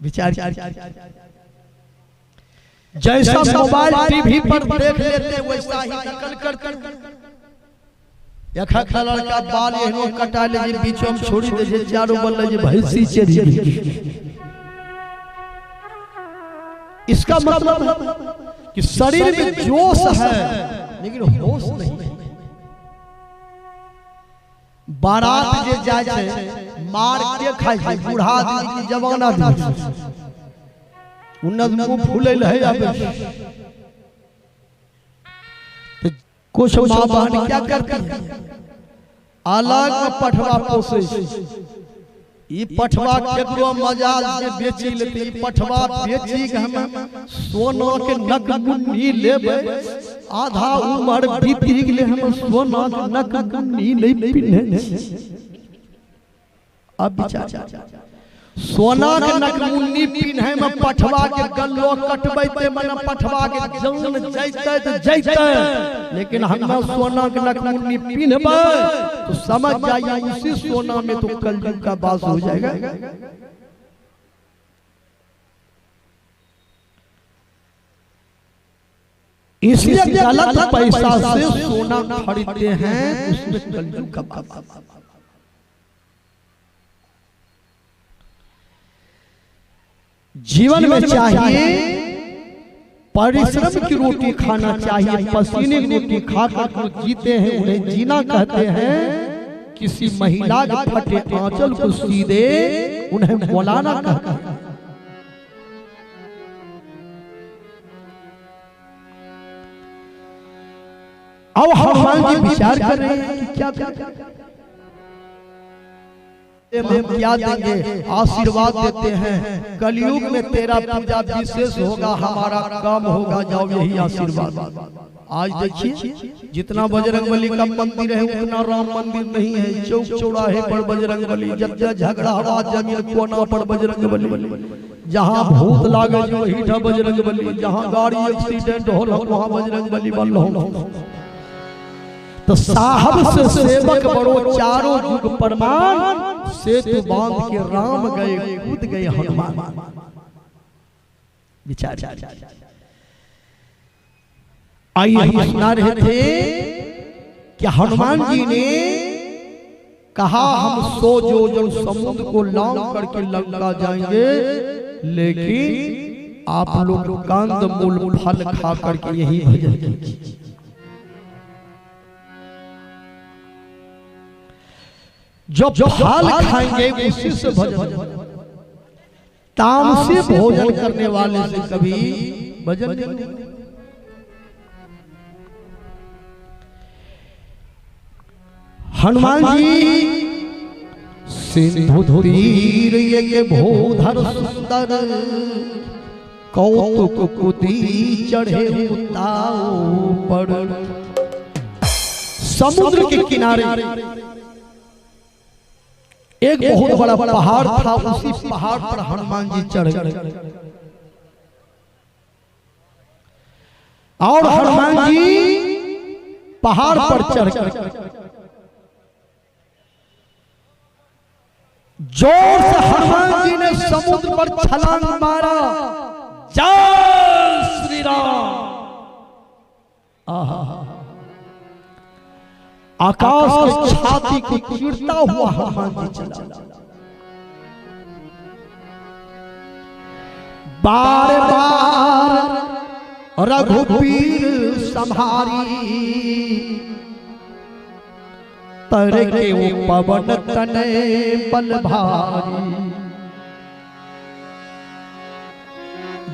विचार जैसा mobile TV पर देख लेते वैसा ही नकल करते। यखा लड़का बाल एहनो कटा ले जे बीचों में छोड़ी दे जे चारों बल्ले जे भैंसी चरी। इसका मतलब है कि शरीर में जोश है लेकिन होश नहीं है। बारात जे जाय छे मार के खाय छे बूढ़ा आदमी की जवान आदमी उन्नत मुंह फूलल है आबे। तो कुछ माँ बहन क्या करती है अलग पठवा पोसे। ई पठवा केकरो मजाल से बेची लेते। ई पठवा बेची के हम सोना के नक मुन्नी लेबे आधा उम्र बीत गेले हम सोना के नक मुन्नी नहीं पिन्हे। अब विचार सोना के नक मुन्नी पिन्हे में पठवा के गल्लो कटबैते मन पठवा के जान जैते तो जैते लेकिन हम सोना के नक मुन्नी पिन्हबे तो समझ जाइए उसी सोना में तो कलयुग का वास हो जाएगा। इसलिए गलत पैसा से सोना खरीदते हैं उसमें कलयुग का वास। जीवन में चाहिए परिश्रम की रोटी खाना चाहिए। पसीने की रोटी खाकर जीते हैं उन्हें जीना कहते हैं। किसी महिला के फटे आंचल को सीधे उन्हें मौलाना कहते हैं। अब हनुमान जी विचार कर रहे हैं कि क्या हम क्या देंगे। आशीर्वाद देते हैं कलयुग में तेरा पूजा विशेष होगा हमारा काम होगा जाओ यही आशीर्वाद। आज देखिए जितना बजरंगबली का मंदिर है उतना राम मंदिर नहीं है। चौक चौराहे पर बजरंगबली जब झगड़ा हुआ जमीन कोना पर बजरंगबली जहाँ भूत लागे वही था बजरंगबली। जहाँ गाड़ी एक्सीडेंट हो वहाँ बजरंगबली बन रहा। तो साहब से सेवक बड़ो चारों युग प्रमाण सेतु बांध के राम गए कूद गए हनुमान। विचार आइए हम सुना रहे थे कि हनुमान जी ने कहा हम 100 जोजन समुद्र को लांग करके लंका जाएंगे लेकिन आप लोग कंद मूल फल खा करके यही भजन कीजिए। जो फल खाएंगे उसी से भजन। तामसी भोजन करने वाले से कभी भजन नहीं। हनुमान जी सिंधु तीर ये भूधर सुंदर कौतुक कुदी चढ़े उताऊ पर। समुद्र के किनारे एक बहुत बड़ा पहाड़ था। उसी पहाड़ पर हनुमान जी चढ़ गए और हनुमान जी पहाड़ पर चढ़ गए। जोर से हनुमान जी ने समुद्र पर छलांग मारा। जय श्री राम। आकाश की छाती को चीरता हुआ हनुमान जी चला। बार बार रघुवीर संहारी तर के वो पवन तने बल भारी।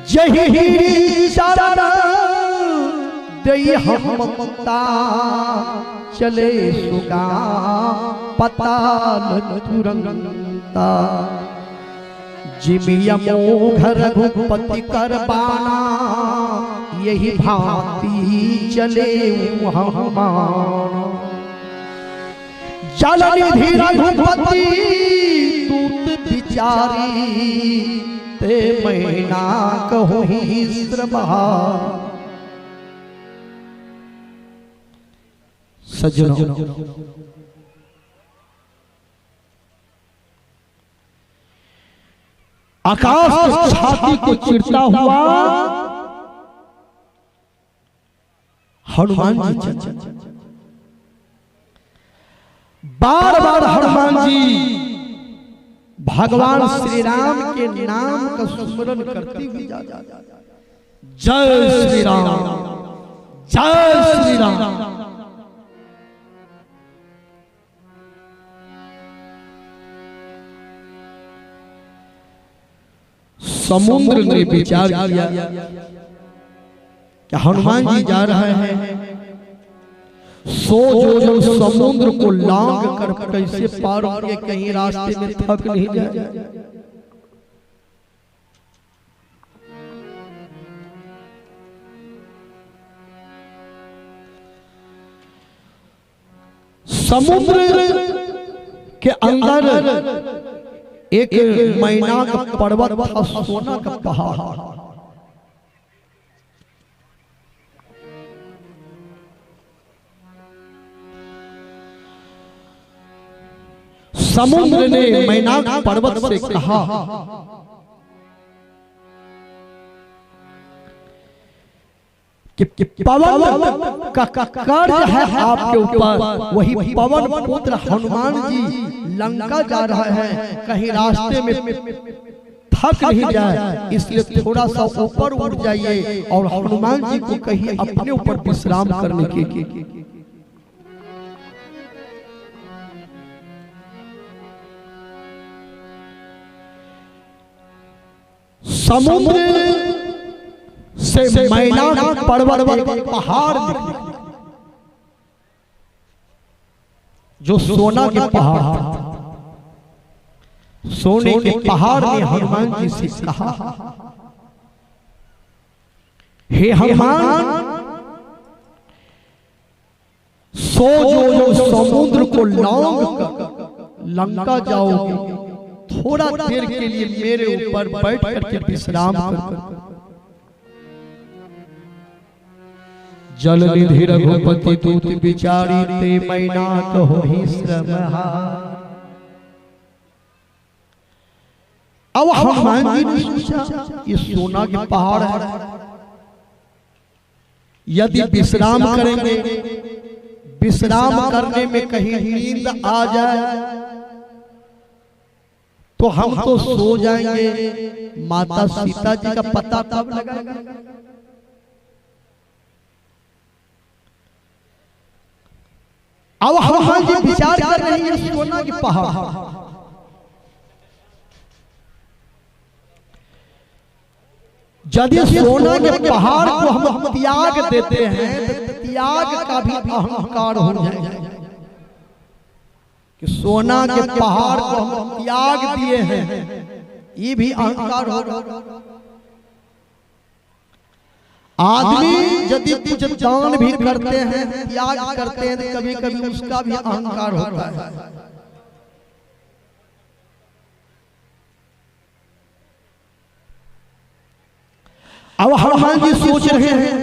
जही शरण दई हम ममता चले सुगा पताल तुरंता। जिमिया मोघ रघुपति कर बाना यही भांति चले हनुमान। जलनिधि रघुपति दूत बिचारी ते मैना कहो ही श्रमहा। सज्जनों आकाश की छाती को चीरता हुआ हनुमान जी बार बार हनुमान जी भगवान श्री राम के नाम का स्मरण करते हुए जय श्री राम, जय श्री राम। समुद्र ने विचार किया कि हनुमान जी जा रहे हैं, सो जो समुद्र को लांग कर कैसे पार होंगे, कहीं रास्ते में थक नहीं जाए। समुद्र के अंदर एक महीना का पर्वत था, सोना का पहाड़। समुद्र ने मैनाक पर्वत से कहा कि पवन का कर्ज है आपके ऊपर। वही पवन पुत्र हनुमान जी लंका जा रहा है, कहीं रास्ते में थक नहीं जाए, इसलिए थोड़ा सा ऊपर उठ जाइए और हनुमान जी को कहीं अपने ऊपर विश्राम करने के। समुद्र से मैनाक पर्वत पहाड़ जो सोना के पहाड़ था। सोने के पहाड़ ने हनुमान जी से कहा, हे हनुमान, सो जो समुद्र को लांग कर लंका जाओगे, थोड़ा देर के लिए मेरे ऊपर बैठ करके विश्राम कर। जल निधि रघुपति दूत बिचारी ते मैनाक होहि श्रम। अब हनुमान जी ने सोचा ये सोना के पहाड़ है, यदि विश्राम करेंगे, विश्राम करने में कहीं नींद आ जाए तो हम तो सो जाएंगे, माता सीता जी का पता तब लगाएंगे। अब हनुमान जी विचार कर रही है सोना के पहाड़। यदि सोना के पहाड़ को हम त्याग देते हैं तो त्याग का भी अहंकार हो जाएगा कि सोना के पहाड़ को हम त्याग दिए हैं, ये भी अहंकार होगा। आदमी यदि कुछ दान भी करते हैं, त्याग करते हैं, तो कभी कभी उसका भी अहंकार होता है। अब हनुमान जी सोच रहे हैं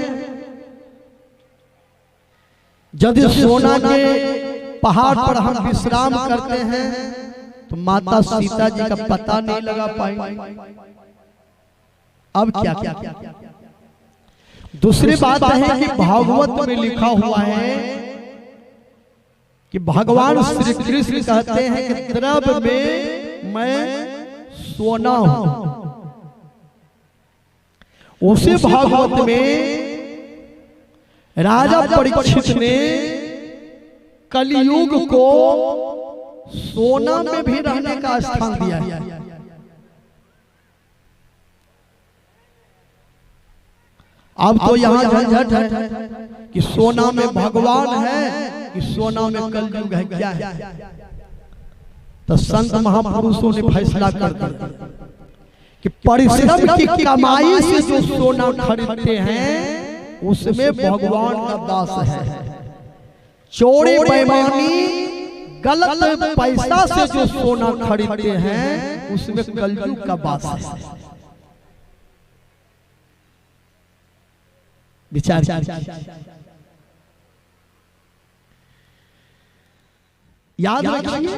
यदि सोना के पहाड़ पर हम विश्राम करते हैं तो माता सीता जी का पता नहीं लगा पाएंगे। अब क्या क्या दूसरी बात है कि भागवत में लिखा हुआ है कि भगवान श्री कृष्ण कहते हैं कि द्रव्य में मैं सोना हूं। उसी भागवत में राजा परीक्षित ने कलयुग को सोना में भी रहने का स्थान दिया है। अब तो यहाँ झंझट है कि सोना में भगवान है कि सोना में कलयुग है, क्या है। तो संत महापुरुषों ने फैसला कर दिया कि परिश्रम की कमाई से जो सोना खरीदते हैं उसमें भगवान का दास है। चोरी बेईमानी गलत पैसा से जो सोना खरीदते हैं उसमें कलयुग का वास है। विचार याद रखिए